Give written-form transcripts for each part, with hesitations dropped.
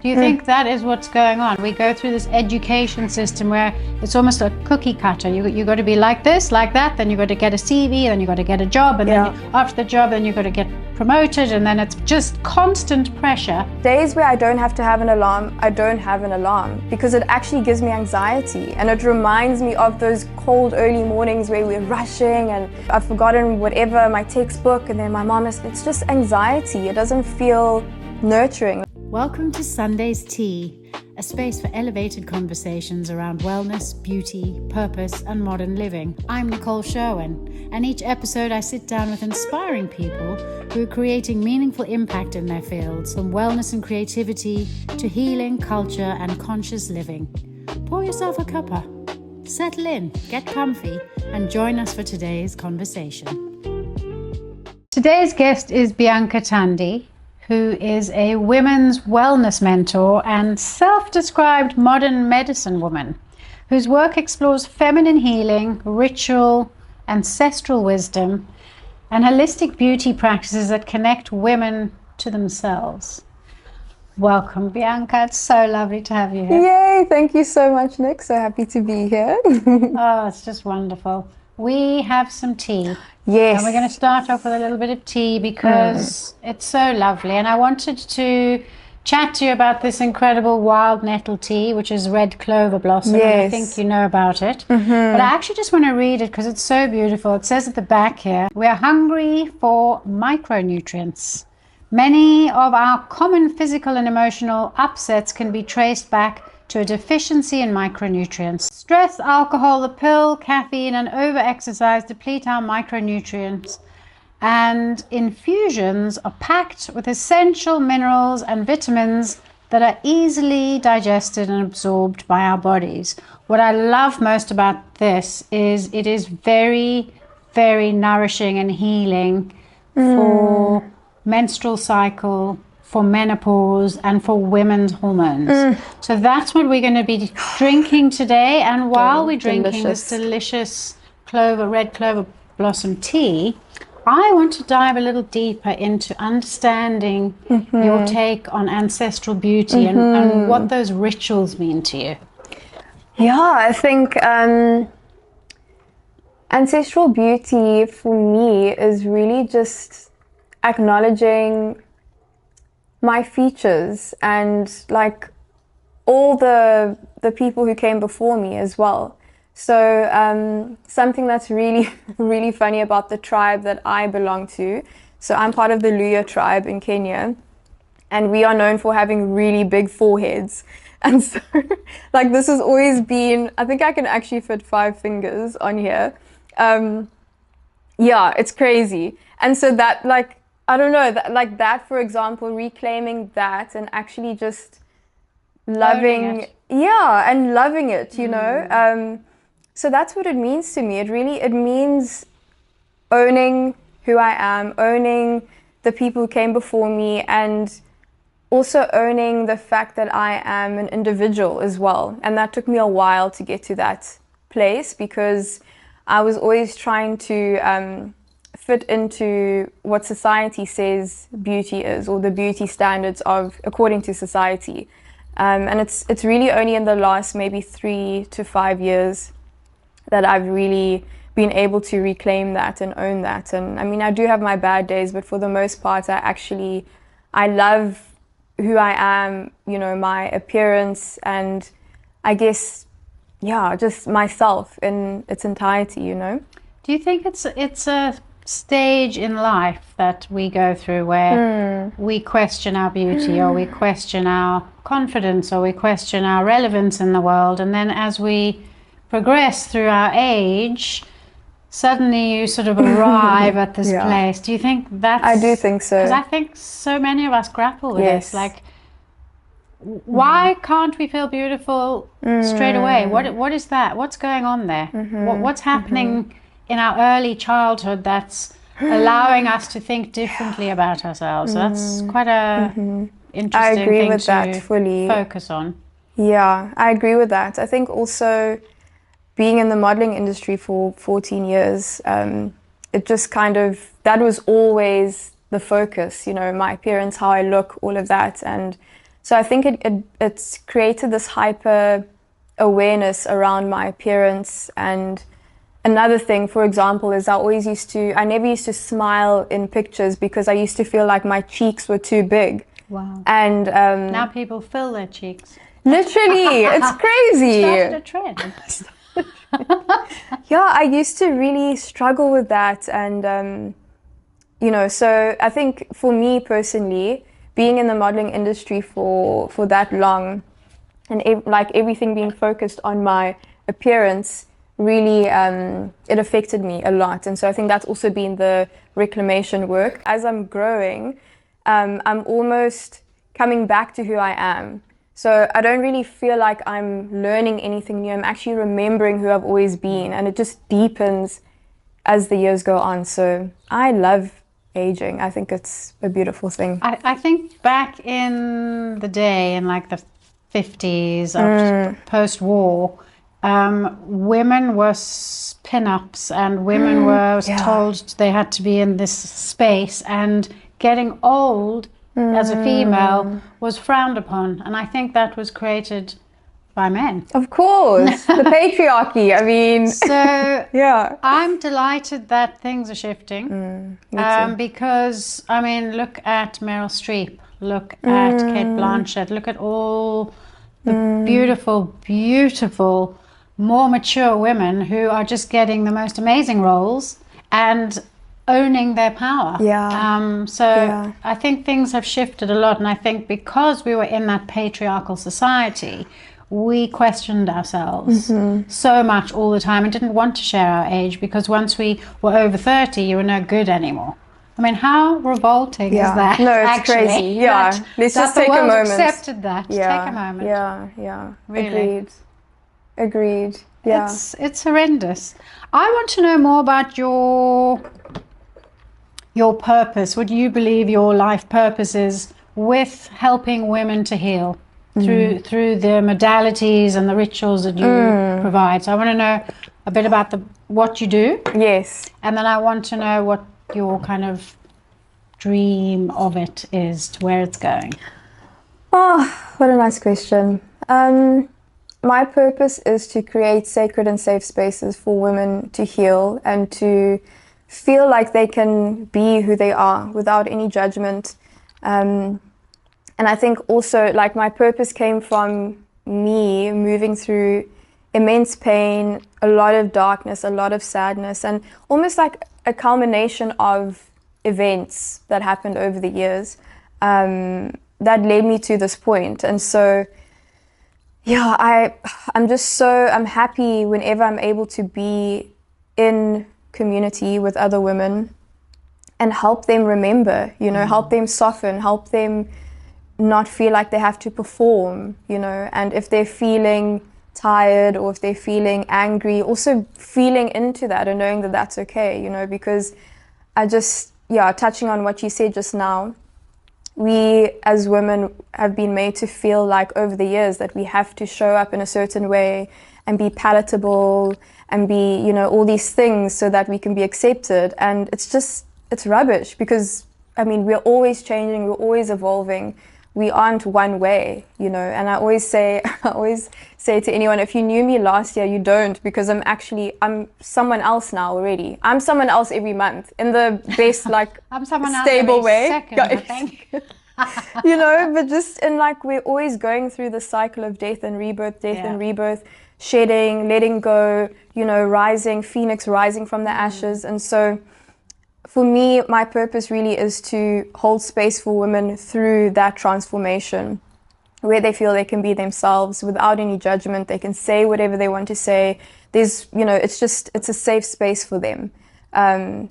Do you think that is what's going on? We go through this education system where it's almost a cookie cutter. You got to be like this, like that, then you got to get a CV, then you got to get a job, and then after the job, then you got to get promoted, and then it's just constant pressure. Days where I don't have to have an alarm, I don't have an alarm because it actually gives me anxiety, and it reminds me of those cold early mornings where we're rushing and I've forgotten whatever, my textbook, and then my mom is, it's just anxiety. It doesn't feel nurturing. Welcome to SUNDaze Tea, a space for elevated conversations around wellness, beauty, purpose, and modern living. I'm Nicole Sherwin, and each episode I sit down with inspiring people who are creating meaningful impact in their fields, from wellness and creativity to healing, culture, and conscious living. Pour yourself a cuppa, settle in, get comfy, and join us for today's conversation. Today's guest is Bianca Thandi, who is a women's wellness mentor and self-described modern medicine woman, whose work explores feminine healing, ritual, ancestral wisdom, and holistic beauty practices that connect women to themselves. Welcome, Bianca. It's so lovely to have you here. Yay! Thank you so much, Nick. So happy to be here. Oh, it's just wonderful. We have some tea. Yes. And we're going to start off with a little bit of tea because it's so lovely. And I wanted to chat to you about this incredible wild nettle tea, which is red clover blossom. Yes. And I think you know about it. But I actually just want to read it because it's so beautiful. It says at the back here, we are hungry for micronutrients. Many of our common physical and emotional upsets can be traced back to a deficiency in micronutrients. Stress, alcohol, the pill, caffeine, and over-exercise deplete our micronutrients, and infusions are packed with essential minerals and vitamins that are easily digested and absorbed by our bodies. What I love most about this is it is very, very nourishing and healing for menstrual cycle, for menopause, and for women's hormones. So that's what we're going to be drinking today. And while we're drinking this delicious red clover blossom tea, I want to dive a little deeper into understanding your take on ancestral beauty and what those rituals mean to you. Yeah, I think ancestral beauty for me is really just acknowledging my features and like all the people who came before me as well. So something that's really really funny about the tribe that I belong to, so I'm part of the Luhya tribe in Kenya, and we are known for having really big foreheads. And so like this has always been, I think I can actually fit 5 fingers on here. Yeah, it's crazy. And so that, like, I don't know, that for example, reclaiming that and actually just loving it. Yeah, and loving it, you know. So that's what it means to me. It means owning who I am, owning the people who came before me, and also owning the fact that I am an individual as well. And that took me a while to get to that place because I was always trying to fit into what society says beauty is, or the beauty standards of according to society, and it's really only in the last maybe 3 to 5 years that I've really been able to reclaim that and own that. And I mean, I do have my bad days, but for the most part I love who I am, you know, my appearance, and I guess just myself in its entirety, you know. Do you think it's a stage in life that we go through where we question our beauty, or we question our confidence, or we question our relevance in the world, and then as we progress through our age, suddenly you sort of arrive at this place? Do you think that's... I do think so. Because I think so many of us grapple with this. Like, why can't we feel beautiful straight away? What is that? What's going on there? What's happening in our early childhood that's allowing us to think differently about ourselves? That's quite a interesting thing to focus on. Yeah, I agree with that. I think also being in the modeling industry for 14 years, it just kind of, that was always the focus, you know, my appearance, how I look, all of that. And So I think it's created this hyper awareness around my appearance. And another thing, for example, is I never used to smile in pictures because I used to feel like my cheeks were too big. Wow. And now people fill their cheeks. Literally, it's crazy. Started a trend. Yeah, I used to really struggle with that. And, so I think for me personally, being in the modeling industry for that long and everything being focused on my appearance, really, it affected me a lot. And so I think that's also been the reclamation work. As I'm growing, I'm almost coming back to who I am. So I don't really feel like I'm learning anything new. I'm actually remembering who I've always been, and it just deepens as the years go on. So I love aging. I think it's a beautiful thing. I think back in the day, in like the 50s, post-war, women were pin-ups, and women were told they had to be in this space, and getting old as a female was frowned upon, and I think that was created by men. Of course, the patriarchy. I mean, so yeah, I'm delighted that things are shifting, because I mean, look at Meryl Streep, look at Kate Blanchett, look at all the beautiful, more mature women who are just getting the most amazing roles and owning their power. I think things have shifted a lot, and I think because we were in that patriarchal society, we questioned ourselves so much all the time and didn't want to share our age, because once we were over 30, you were no good anymore. I mean, how revolting is that? No, it's crazy. Yeah, let's just take a moment. Accepted that. Take a moment. Yeah. Really. Agreed. Yeah. It's horrendous. I want to know more about your purpose. What do you believe your life purpose is with helping women to heal through the modalities and the rituals that you provide? So I want to know a bit about what you do. Yes. And then I want to know what your kind of dream of it is, to where it's going. Oh, what a nice question. My purpose is to create sacred and safe spaces for women to heal and to feel like they can be who they are without any judgment. And I think also, like, my purpose came from me moving through immense pain, a lot of darkness, a lot of sadness, and almost like a culmination of events that happened over the years that led me to this point. And so, yeah, I'm happy whenever I'm able to be in community with other women and help them remember, help them soften, help them not feel like they have to perform, and if they're feeling tired or if they're feeling angry, also feeling into that and knowing that that's okay, because touching on what you said just now, we as women have been made to feel like over the years that we have to show up in a certain way and be palatable and be, all these things so that we can be accepted. And it's rubbish, because, I mean, we're always changing, we're always evolving. We aren't one way, and I always say to anyone, if you knew me last year, you don't, because I'm someone else now already. I'm someone else every month in the best, like, I'm someone stable else way. Second, I think. But just in, like, we're always going through the cycle of death and rebirth, shedding, letting go, rising, phoenix rising from the ashes. And so for me, my purpose really is to hold space for women through that transformation, where they feel they can be themselves without any judgment. They can say whatever they want to say. There's, it's a safe space for them.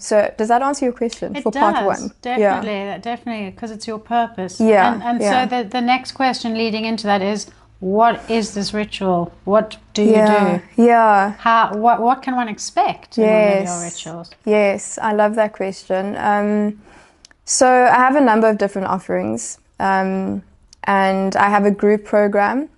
So does that answer your question for part one? Definitely, because it's your purpose. Yeah. And so the next question leading into that is, what is this ritual? What do you do? Yeah. What can one expect in one of your rituals? Yes, I love that question. So I have a number of different offerings, and I have a group program,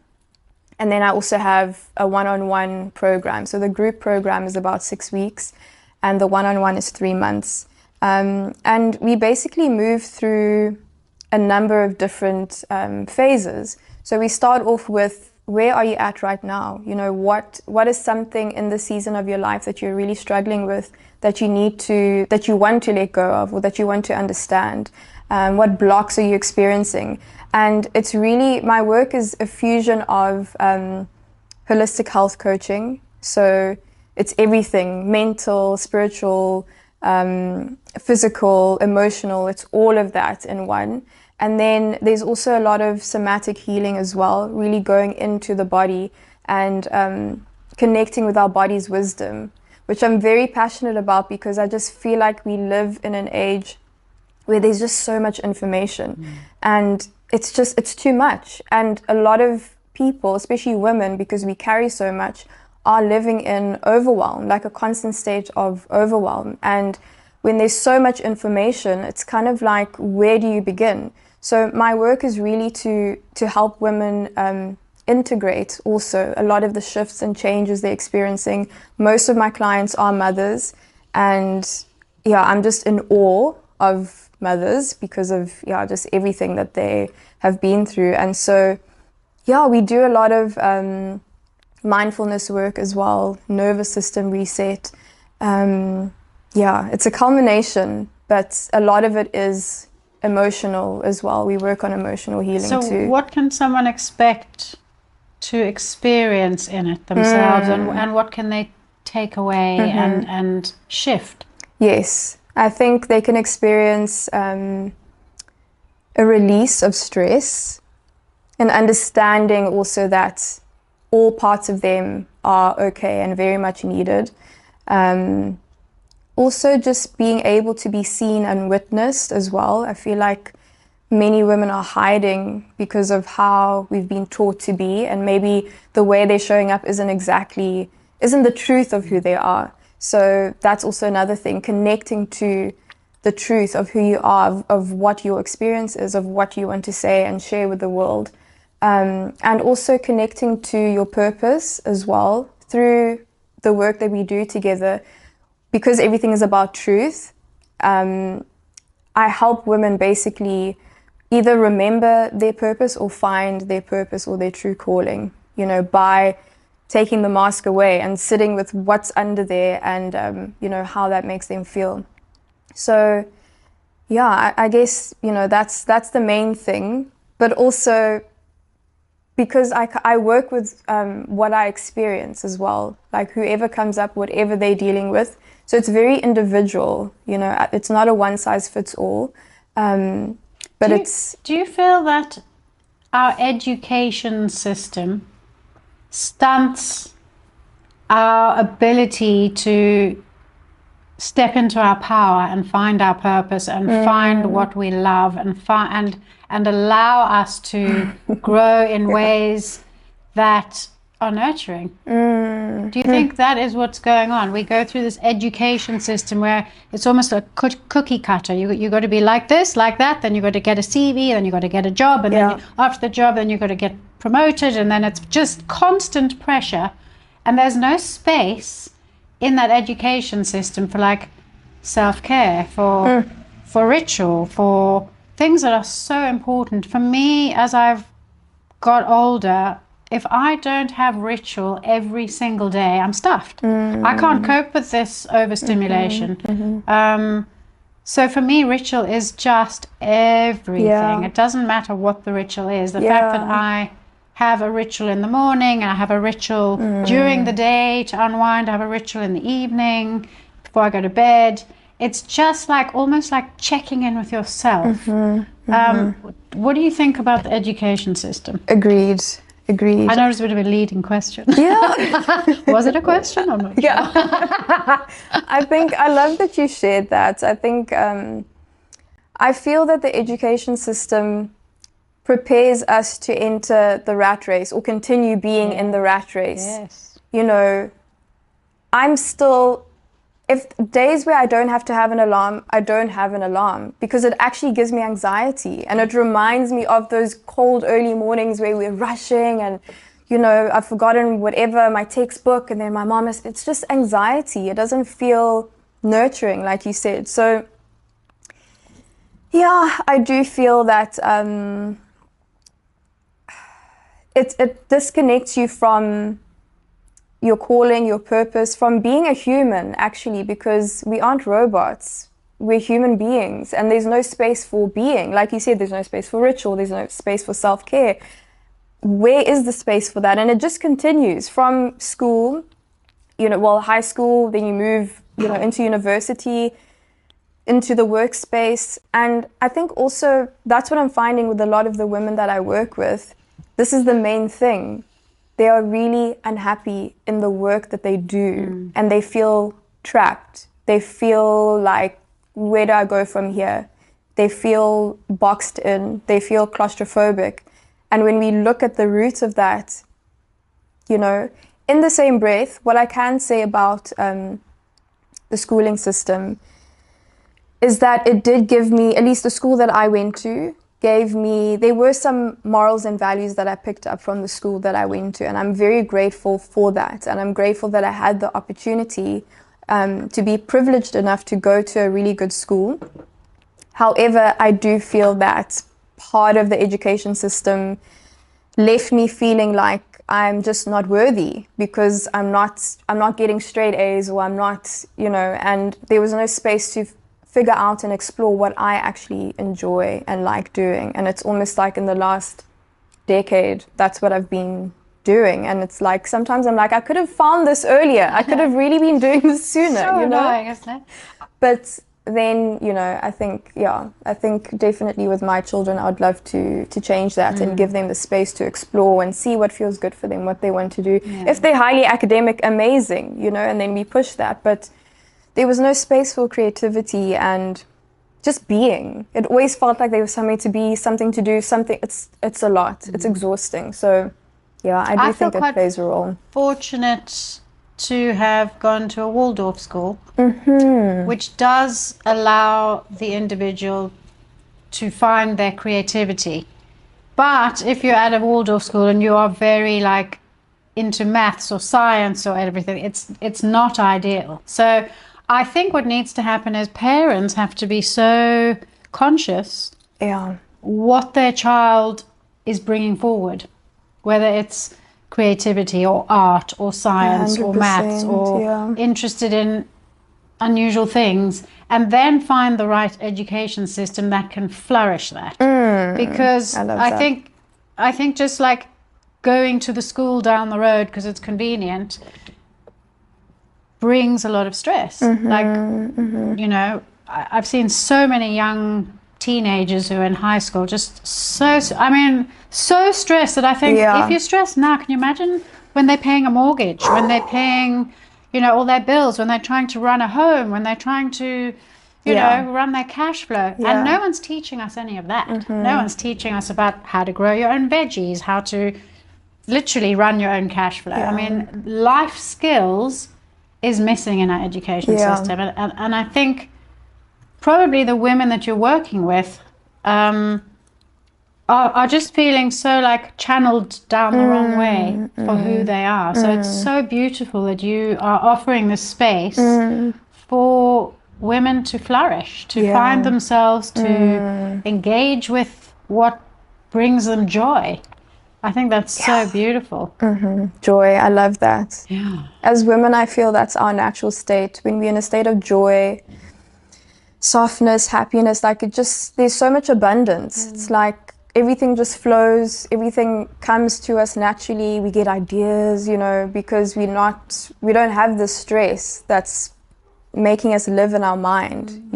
and then I also have a one-on-one program. So the group program is about 6 weeks, and the one-on-one is 3 months. And we basically move through a number of different phases. So we start off with, where are you at right now? You know, what is something in the season of your life that you're really struggling with, that you want to let go of, or that you want to understand? What blocks are you experiencing? And it's really, my work is a fusion of holistic health coaching. So it's everything: mental, spiritual, physical, emotional. It's all of that in one. And then there's also a lot of somatic healing as well, really going into the body and connecting with our body's wisdom, which I'm very passionate about, because I just feel like we live in an age where there's just so much information and it's too much. And a lot of people, especially women, because we carry so much, are living in overwhelm, like a constant state of overwhelm. And when there's so much information, it's kind of like, where do you begin? So my work is really to help women integrate also a lot of the shifts and changes they're experiencing. Most of my clients are mothers, and yeah, I'm just in awe of mothers because of just everything that they have been through. And so we do a lot of mindfulness work as well, nervous system reset. It's a culmination, but a lot of it is emotional as well. We work on emotional healing too. So what can someone expect to experience in it themselves, and what can they take away and shift? Yes, I think they can experience a release of stress, and understanding also that all parts of them are okay and very much needed. Also just being able to be seen and witnessed as well. I feel like many women are hiding because of how we've been taught to be, and maybe the way they're showing up isn't the truth of who they are. So that's also another thing, connecting to the truth of who you are, of what your experience is, of what you want to say and share with the world. And also connecting to your purpose as well through the work that we do together. Because everything is about truth, I help women basically either remember their purpose or find their purpose or their true calling, by taking the mask away and sitting with what's under there and, how that makes them feel. So, I guess, that's the main thing. But also, because I work with what I experience as well, like whoever comes up, whatever they're dealing with. So it's very individual, it's not a one size fits all. Do you feel that our education system stunts our ability to step into our power and find our purpose and find what we love and allow us to grow in ways that are nurturing? Do you think that is what's going on? We go through this education system where it's almost a cookie cutter. You got to be like this, like that, then you got to get a CV, then you got to get a job, and then after the job, then you got to get promoted, and then it's just constant pressure, and there's no space in that education system for like self-care, for ritual, for things that are so important. For me, as I've got older, if I don't have ritual every single day, I'm stuffed. I can't cope with this overstimulation. So for me, ritual is just everything. It doesn't matter what the ritual is. The fact that I have a ritual in the morning, I have a ritual during the day to unwind, I have a ritual in the evening before I go to bed. It's just like almost like checking in with yourself. What do you think about the education system? Agreed. I know it's a bit of a leading question. Was it a question or not? I love that you shared that. I think I feel that the education system prepares us to enter the rat race or continue being in the rat race. I'm still, if days where I don't have to have an alarm, I don't have an alarm, because it actually gives me anxiety, and it reminds me of those cold early mornings where we're rushing and I've forgotten whatever, my textbook, and then my mom is, it's just anxiety. It doesn't feel nurturing, like you said. So Yeah, I do feel that it disconnects you from your calling, your purpose, from being a human, actually, because we aren't robots. We're human beings, and there's no space for being. Like you said, there's no space for ritual, there's no space for self-care. Where is the space for that? And it just continues from school, high school, then you move, into university, into the workspace. And I think also that's what I'm finding with a lot of the women that I work with. This is the main thing. They are really unhappy in the work that they do, and they feel trapped. They feel like, where do I go from here? They feel boxed in. They feel claustrophobic. And when we look at the root of that, in the same breath, what I can say about the schooling system is that it did give me, at least the school that I went to, there were some morals and values that I picked up from the school that I went to, and I'm very grateful for that. And I'm grateful that I had the opportunity to be privileged enough to go to a really good school. However, I do feel that part of the education system left me feeling like I'm just not worthy because I'm not getting straight A's, or I'm not, and there was no space to figure out and explore what I actually enjoy and like doing. And it's almost like in the last decade, that's what I've been doing. And it's like, sometimes I'm like, I could have found this earlier. I could have really been doing this sooner, so annoying, isn't it? But then, I think definitely with my children, I would love to change that and give them the space to explore and see what feels good for them, what they want to do. Yeah. If they're highly academic, amazing, and then we push that. But there was no space for creativity and just being. It always felt like there was something to be, something to do, something. It's a lot. It's exhausting. So, yeah, I do think it plays a role. Fortunate to have gone to a Waldorf school, which does allow the individual to find their creativity. But if you're at a Waldorf school and you are very into maths or science or everything, it's not ideal. So I think what needs to happen is parents have to be so conscious what their child is bringing forward, whether it's creativity or art or science or maths or interested in unusual things, and then find the right education system that can flourish that. Because I think just like going to the school down the road because it's convenient brings a lot of stress. I've seen so many young teenagers who are in high school just so stressed that I think if you're stressed now, can you imagine when they're paying a mortgage, when they're paying all their bills, when they're trying to run a home, when they're trying to run their cash flow. And no one's teaching us any of that. No one's teaching us about how to grow your own veggies, how to literally run your own cash flow. I mean, life skills is missing in our education system, and I think probably the women that you're working with are just feeling so channeled down the wrong way for who they are. So it's so beautiful that you are offering this space for women to flourish, to find themselves, to engage with what brings them joy. I think that's so beautiful. Joy, I love that. Yeah. As women, I feel that's our natural state. When we're in a state of joy, softness, happiness, there's so much abundance. It's like everything just flows, everything comes to us naturally. We get ideas, because we don't have the stress that's making us live in our mind,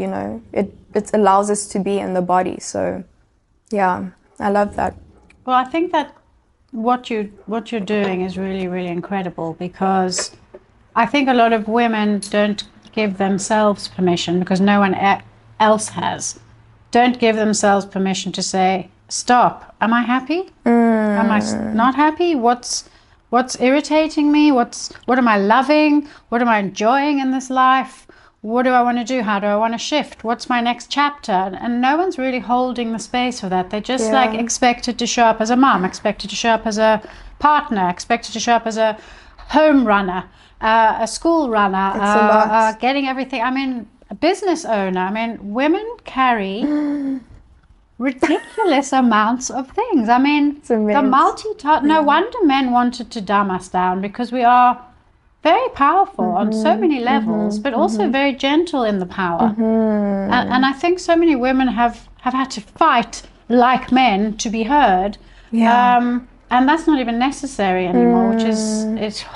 It allows us to be in the body. So, yeah, I love that. Well, I think that what you're doing is really, really incredible, because I think a lot of women don't give themselves permission, because no one else has. Don't give themselves permission to say, stop. Am I happy? Am I not happy? What's irritating me? What am I loving? What am I enjoying in this life? What do I want to do? How do I want to shift? What's my next chapter? And no one's really holding the space for that. They're just expected to show up as a mom, expected to show up as a partner, expected to show up as a home runner, a school runner, getting everything. I mean, a business owner. I mean, women carry ridiculous amounts of things. I mean, the no wonder men wanted to dumb us down, because we are very powerful on so many levels, but also very gentle in the power. And I think so many women have had to fight like men to be heard. And that's not even necessary anymore, which is, it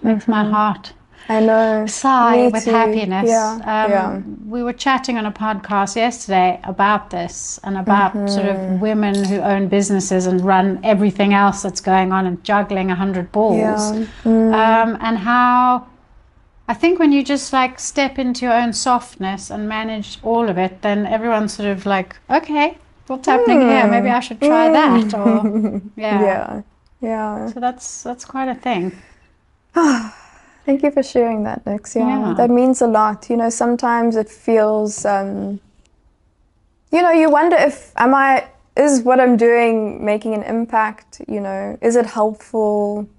makes my heart sigh with happiness. We were chatting on a podcast yesterday about this, and about sort of women who own businesses and run everything else that's going on and juggling 100 balls. And how I think when you just like step into your own softness and manage all of it, then everyone's sort of like, okay, what's happening here? Maybe I should try that. Or so that's quite a thing. Thank you for sharing that, Nix. That means a lot. You know, sometimes it feels, you know, you wonder is what I'm doing making an impact? You know, is it helpful?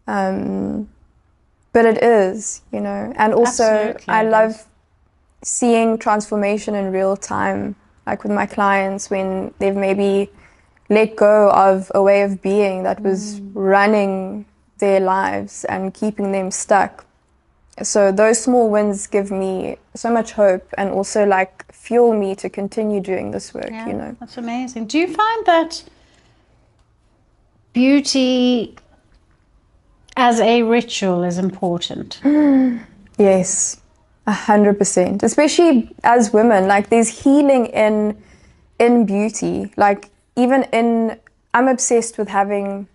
But it is, you know. And also, absolutely, I love seeing transformation in real time, like with my clients when they've maybe let go of a way of being that was running their lives and keeping them stuck. So those small wins give me so much hope, and also like fuel me to continue doing this work, you know. That's amazing. Do you find that beauty as a ritual is important? Yes, 100%. Especially as women, like there's healing in beauty. Like I'm obsessed with having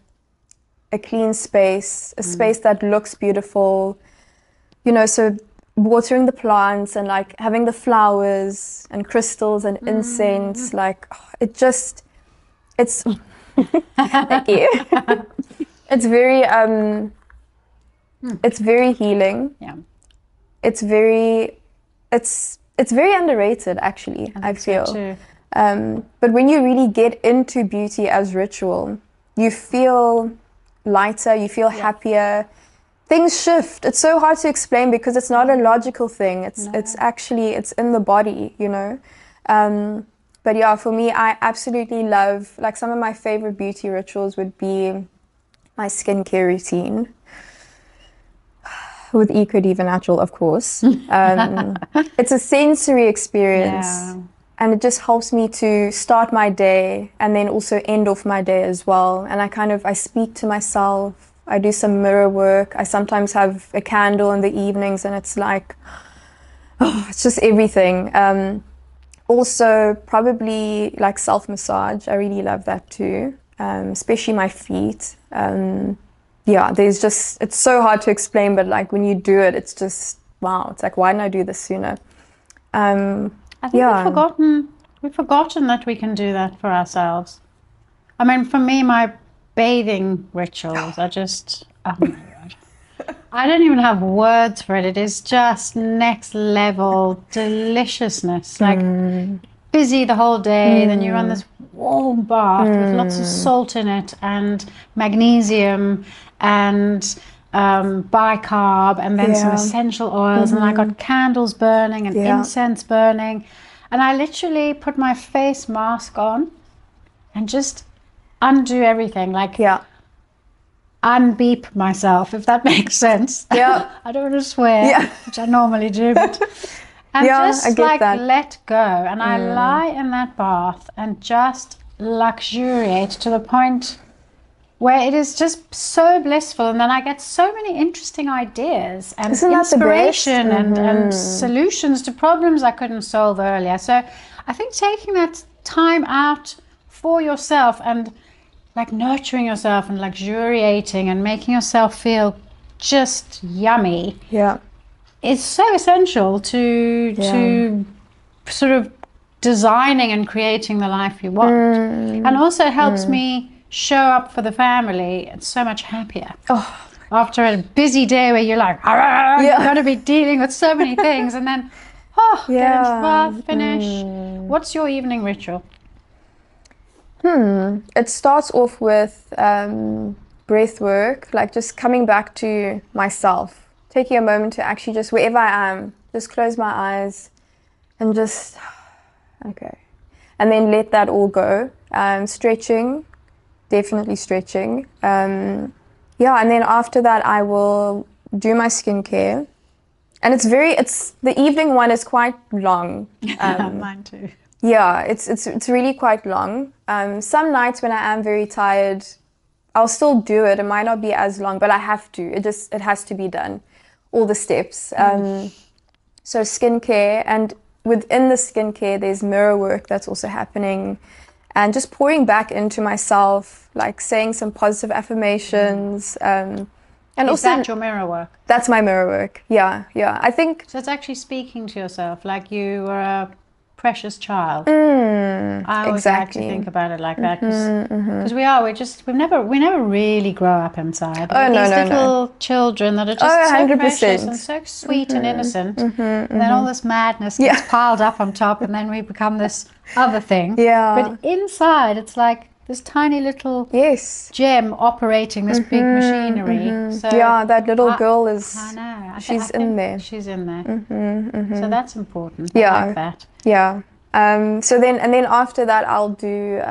a clean space, a space that looks beautiful, you know, so watering the plants and like having the flowers and crystals and incense, like it's thank you. It's very it's very healing. It's very underrated, actually, I feel. So too. But when you really get into beauty as ritual, you feel lighter, you feel happier, things shift. It's so hard to explain because it's not a logical thing. It's actually, it's in the body, you know. But yeah, for me, I absolutely love, like some of my favorite beauty rituals would be my skincare routine with Eco Diva Natural, of course. It's a sensory experience. And it just helps me to start my day and then also end off my day as well. And I speak to myself. I do some mirror work. I sometimes have a candle in the evenings, and it's like, it's just everything. Also, probably like self-massage. I really love that too, especially my feet. It's so hard to explain, but like when you do it, it's just, wow. It's like, why didn't I do this sooner? I think we've forgotten that we can do that for ourselves. I mean, for me, my bathing rituals are just, oh my God. I don't even have words for it. It is just next level deliciousness. Like busy the whole day, then you run this warm bath with lots of salt in it and magnesium and bicarb, and then some essential oils, and I got candles burning and incense burning, and I literally put my face mask on and just undo everything, like unbeep myself, if that makes sense. I don't want to swear, which I normally do, but and just like let go, and I lie in that bath and just luxuriate to the point where it is just so blissful, and then I get so many interesting ideas and inspiration and solutions to problems I couldn't solve earlier. So I think taking that time out for yourself and like nurturing yourself and luxuriating and making yourself feel just yummy is so essential to sort of designing and creating the life you want. And also helps me show up for the family. It's so much happier after a busy day where you're like you're going to be dealing with so many things, and then get into the bath, finish. What's your evening ritual? It starts off with breath work, like just coming back to myself, taking a moment to actually just, wherever I am, Just close my eyes and just, okay. And then let that all go. Stretching, definitely stretching. Yeah, and then after that I will do my skincare. And the evening one is quite long. Mine too. Yeah, it's really quite long. Some nights when I am very tired, I'll still do it. It might not be as long, but I have to. It has to be done. All the steps. So skincare, and within the skincare, there's mirror work that's also happening, and just pouring back into myself, like saying some positive affirmations. And Is also, that your mirror work? that's my mirror work. Yeah. I think So it's actually speaking to yourself like you were a precious child. I always like to think about it like that, because we never really grow up inside. Oh, These no, little children that are just so 100%. precious and so sweet and innocent, and then all this madness gets piled up on top, and then we become this other thing. Yeah. But inside, it's like this tiny little gem operating this big machinery. So yeah, that little girl is. I know. She's in there. She's in there. So that's important. Yeah. I like that. Yeah. So then after that, I'll do,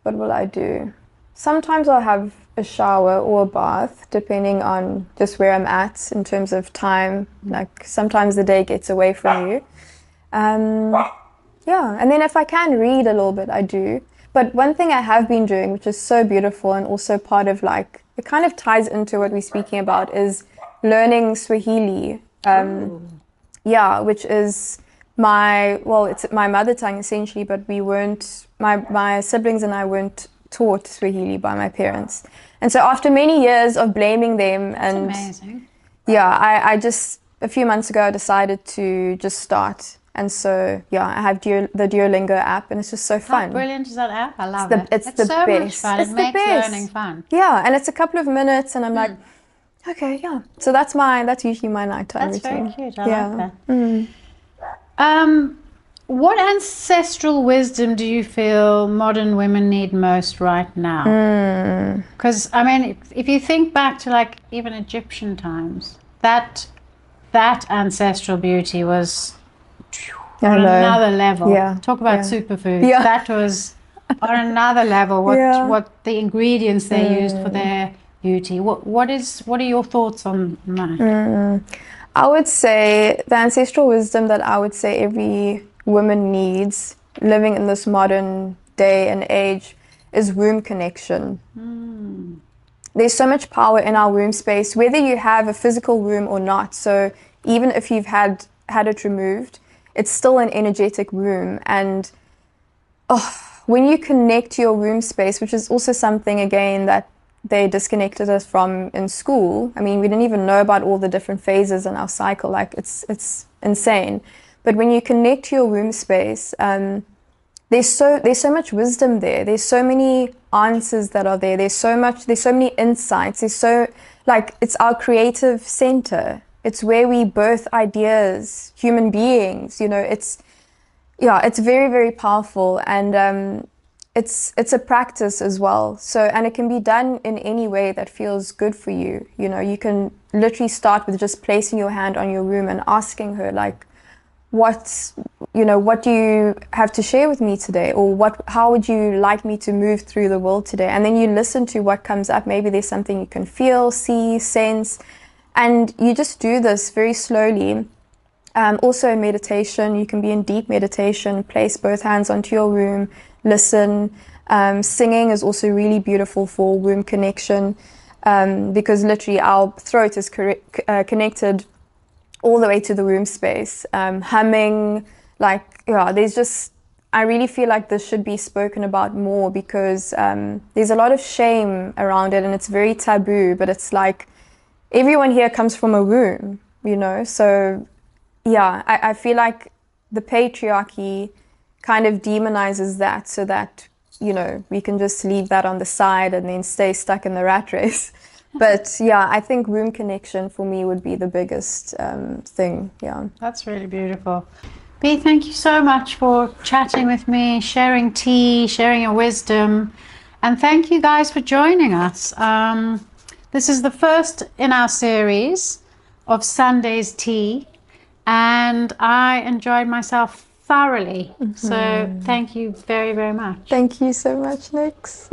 what will I do? Sometimes I'll have a shower or a bath, depending on just where I'm at in terms of time. Like sometimes the day gets away from you. Yeah. And then if I can read a little bit, I do. But one thing I have been doing, which is so beautiful and also part of like, it kind of ties into what we're speaking about, is learning Swahili. Yeah, which is it's my mother tongue essentially, but we weren't, my siblings and I weren't taught Swahili by my parents. And so after many years of blaming them, and that's amazing. Yeah, I just, a few months ago, I decided to just start. And so, yeah, I have the Duolingo app, and it's just so fun. How brilliant is that app? I love it. It's the so best. Much fun. It's it the makes best. learning fun. Yeah, and it's a couple of minutes, and I'm like, okay, yeah. So that's usually my nighttime routine. That's very cute. I like that. What ancestral wisdom do you feel modern women need most right now? Because I mean, if you think back to like even Egyptian times, that ancestral beauty was on another level. Yeah. Talk about superfoods. Yeah. That was on another level. What the ingredients they used for their beauty. What are your thoughts on that? I would say the ancestral wisdom that I would say every woman needs living in this modern day and age is womb connection. There's so much power in our womb space, whether you have a physical womb or not. So even if you've had it removed, it's still an energetic womb. And when you connect to your womb space, which is also something again that they disconnected us from in school. I mean, we didn't even know about all the different phases in our cycle. Like it's insane. But when you connect to your womb space, there's so much wisdom there. There's so many answers that are there. There's so many insights. It's our creative center. It's where we birth ideas, human beings. You know, it's very, very powerful, and it's a practice as well. So, and it can be done in any way that feels good for you. You know, you can literally start with just placing your hand on your womb and asking her, like, what do you have to share with me today? Or how would you like me to move through the world today? And then you listen to what comes up. Maybe there's something you can feel, see, sense, and you just do this very slowly. Also in meditation, you can be in deep meditation, place both hands onto your womb, listen. Singing is also really beautiful for womb connection, because literally our throat is connected all the way to the womb space. Humming, I really feel like this should be spoken about more, because there's a lot of shame around it, and it's very taboo, but it's like everyone here comes from a womb, you know? So yeah, I feel like the patriarchy kind of demonizes that, so that, you know, we can just leave that on the side and then stay stuck in the rat race. But yeah, I think womb connection for me would be the biggest thing. Yeah, that's really beautiful. B, thank you so much for chatting with me, sharing tea, sharing your wisdom, and thank you guys for joining us. This is the first in our series of SUNDaze Tea, and I enjoyed myself thoroughly. So thank you very, very much. Thank you so much, Nix.